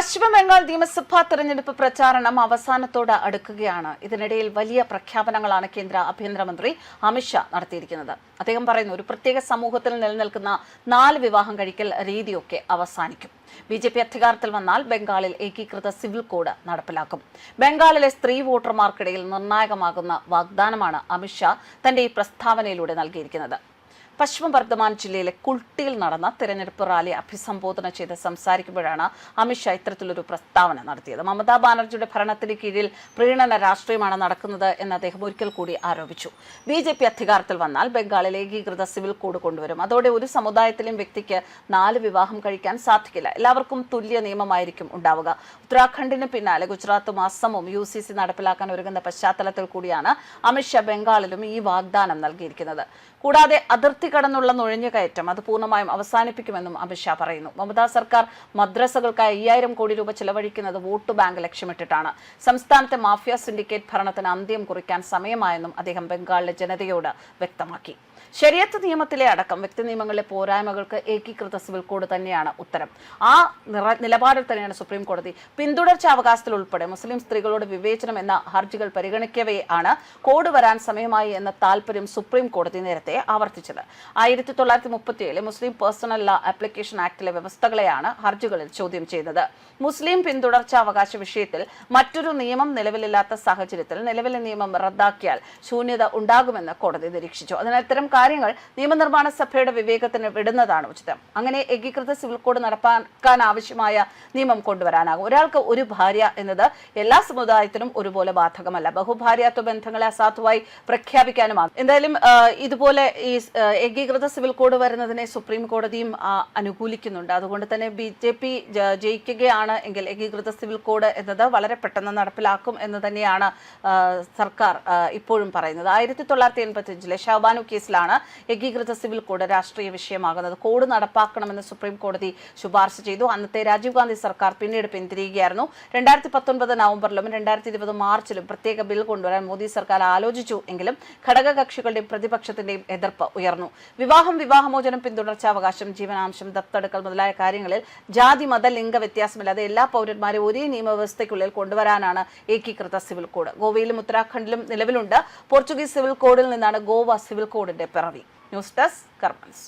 പശ്ചിമ ബംഗാൾ നിയമസഭാ തെരഞ്ഞെടുപ്പ് പ്രചാരണം അവസാനത്തോട് അടുക്കുകയാണ്. ഇതിനിടയിൽ വലിയ പ്രഖ്യാപനങ്ങളാണ് കേന്ദ്ര ആഭ്യന്തരമന്ത്രി അമിത്ഷാ നടത്തിയിരിക്കുന്നത്. അദ്ദേഹം പറയുന്നു, ഒരു പ്രത്യേക സമൂഹത്തിൽ നിലനിൽക്കുന്ന 4 വിവാഹം കഴിക്കൽ രീതിയൊക്കെ അവസാനിക്കും. BJP അധികാരത്തിൽ വന്നാൽ ബംഗാളിൽ ഏകീകൃത സിവിൽ കോഡ് നടപ്പിലാക്കും. ബംഗാളിലെ സ്ത്രീ വോട്ടർമാർക്കിടയിൽ നിർണായകമാകുന്ന വാഗ്ദാനമാണ് അമിത്ഷാ തന്റെ ഈ പ്രസ്താവനയിലൂടെ നൽകിയിരിക്കുന്നത്. പശ്ചിമ ബർദ്ധമാൻ ജില്ലയിലെ കുൾട്ടിയിൽ നടന്ന തെരഞ്ഞെടുപ്പ് റാലി അഭിസംബോധന ചെയ്ത് സംസാരിക്കുമ്പോഴാണ് അമിത്ഷാ ഇത്തരത്തിലൊരു പ്രസ്താവന നടത്തിയത്. മമതാ ബാനർജിയുടെ ഭരണത്തിന് കീഴിൽ പ്രീണന രാഷ്ട്രീയമാണ് നടക്കുന്നത് എന്ന് അദ്ദേഹം ഒരിക്കൽ കൂടി ആരോപിച്ചു. BJP അധികാരത്തിൽ വന്നാൽ ബംഗാളിൽ ഏകീകൃത സിവിൽ കോഡ് കൊണ്ടുവരും. അതോടെ ഒരു സമുദായത്തിലെയും വ്യക്തിക്ക് 4 വിവാഹം കഴിക്കാൻ സാധിക്കില്ല. എല്ലാവർക്കും തുല്യ നിയമമായിരിക്കും ഉണ്ടാവുക. ഉത്തരാഖണ്ഡിന് പിന്നാലെ ഗുജറാത്തും അസമും UCC നടപ്പിലാക്കാൻ ഒരുങ്ങുന്ന പശ്ചാത്തലത്തിൽ കൂടിയാണ് അമിത്ഷാ ബംഗാളിലും ഈ വാഗ്ദാനം നൽകിയിരിക്കുന്നത്. കൂടാതെ അതിർത്തി കടന്നുള്ള നുഴഞ്ഞുകയറ്റം അത് പൂർണ്ണമായും അവസാനിപ്പിക്കുമെന്നും അമിത്ഷാ പറയുന്നു. മമതാ സർക്കാർ മദ്രസകൾക്കായി 5000 കോടി രൂപ ചെലവഴിക്കുന്നത് വോട്ട് ബാങ്ക് ലക്ഷ്യമിട്ടിട്ടാണ്. സംസ്ഥാനത്തെ മാഫിയ സിൻഡിക്കേറ്റ് ഭരണത്തിന് അന്ത്യം കുറിക്കാൻ സമയമായെന്നും അദ്ദേഹം ബംഗാളിലെ ജനതയോട് വ്യക്തമാക്കി. ശരിയത്ത് നിയമത്തിലെ അടക്കം വ്യക്തി നിയമങ്ങളിലെ പോരായ്മകൾക്ക് ഏകീകൃത സിവിൽ കോഡ് തന്നെയാണ് ഉത്തരം. ആ നിലപാടിൽ തന്നെയാണ് സുപ്രീം കോടതി പിന്തുടർച്ചാവകാശത്തിൽ ഉൾപ്പെടെ മുസ്ലിം സ്ത്രീകളോട് വിവേചനം എന്ന ഹർജികൾ പരിഗണിക്കവേ ആണ് കോഡ് വരാൻ സമയമായി എന്ന താൽപര്യം സുപ്രീം കോടതി നേരത്തെ ആവർത്തിച്ചത്. 1937 മുസ്ലിം പേഴ്സണൽ ലോ ആപ്ലിക്കേഷൻ ആക്ടിലെ വ്യവസ്ഥകളെയാണ് ഹർജികളിൽ ചോദ്യം ചെയ്തത്. മുസ്ലിം പിന്തുടർച്ചാവകാശ വിഷയത്തിൽ മറ്റൊരു നിയമം നിലവിലില്ലാത്ത സാഹചര്യത്തിൽ നിലവിലെ നിയമം റദ്ദാക്കിയാൽ ശൂന്യത ഉണ്ടാകുമെന്ന് കോടതി നിരീക്ഷിച്ചു. അതിനാൽ ഇത്തരം കാര്യങ്ങൾ നിയമനിർമ്മാണ സഭയുടെ വിവേകത്തിന് വിടുന്നതാണ് ഉചിതം. അങ്ങനെ ഏകീകൃത സിവിൽ കോഡ് നടപ്പാക്കാൻ ആവശ്യമായ നിയമം കൊണ്ടുവരാനാകും. ഒരാൾക്ക് ഒരു ഭാര്യ എന്നത് എല്ലാ സമുദായത്തിനും ഒരുപോലെ ബാധകമല്ല. ബഹുഭാര്യാത്വ ബന്ധങ്ങളെ അസാധുവായി പ്രഖ്യാപിക്കാനുമാകും. എന്തായാലും ഇതുപോലെ ഈ ഏകീകൃത സിവിൽ കോഡ് വരുന്നതിനെ സുപ്രീം കോടതിയും അനുകൂലിക്കുന്നുണ്ട്. അതുകൊണ്ട് തന്നെ BJP ജയിക്കുകയാണ് എങ്കിൽ ഏകീകൃത സിവിൽ കോഡ് എന്നത് വളരെ പെട്ടെന്ന് നടപ്പിലാക്കും എന്ന് തന്നെയാണ് സർക്കാർ ഇപ്പോഴും പറയുന്നത്. 1985 ഷഹബാനു കേസിലാണ് ഏകീകൃത സിവിൽ കോഡ് രാഷ്ട്രീയ വിഷയമാകുന്നത്. കോഡ് നടപ്പാക്കണമെന്ന് സുപ്രീം കോടതി ശുപാർശ ചെയ്തു. അന്നത്തെ രാജീവ് ഗാന്ധി സർക്കാർ പിന്നീട് പിന്തിരിയുകയായിരുന്നു. 2019 നവംബറിലും 2020 മാർച്ചിലും പ്രത്യേക ബിൽ കൊണ്ടുവരാൻ മോദി സർക്കാർ ആലോചിച്ചു എങ്കിലും ഘടകകക്ഷികളുടെയും പ്രതിപക്ഷത്തിന്റെയും എതിർപ്പ് ഉയർന്നു. വിവാഹമോചനം, പിന്തുടർച്ചാവകാശം, ജീവനാംശം, ദത്തെടുക്കൽ മുതലായ കാര്യങ്ങളിൽ ജാതി, മത, ലിംഗ വ്യത്യാസമില്ലാതെ എല്ലാ പൗരന്മാരെയും ഒരേ നിയമവ്യവസ്ഥയ്ക്കുള്ളിൽ കൊണ്ടുവരാനാണ് ഏകീകൃത സിവിൽ കോഡ്. ഗോവയിലും ഉത്തരാഖണ്ഡിലും നിലവിലുണ്ട്. പോർച്ചുഗീസ് സിവിൽ കോഡിൽ നിന്നാണ് ഗോവ സിവിൽ കോഡിന്റെ പിറവി. News desk കർമ്മൻസ്.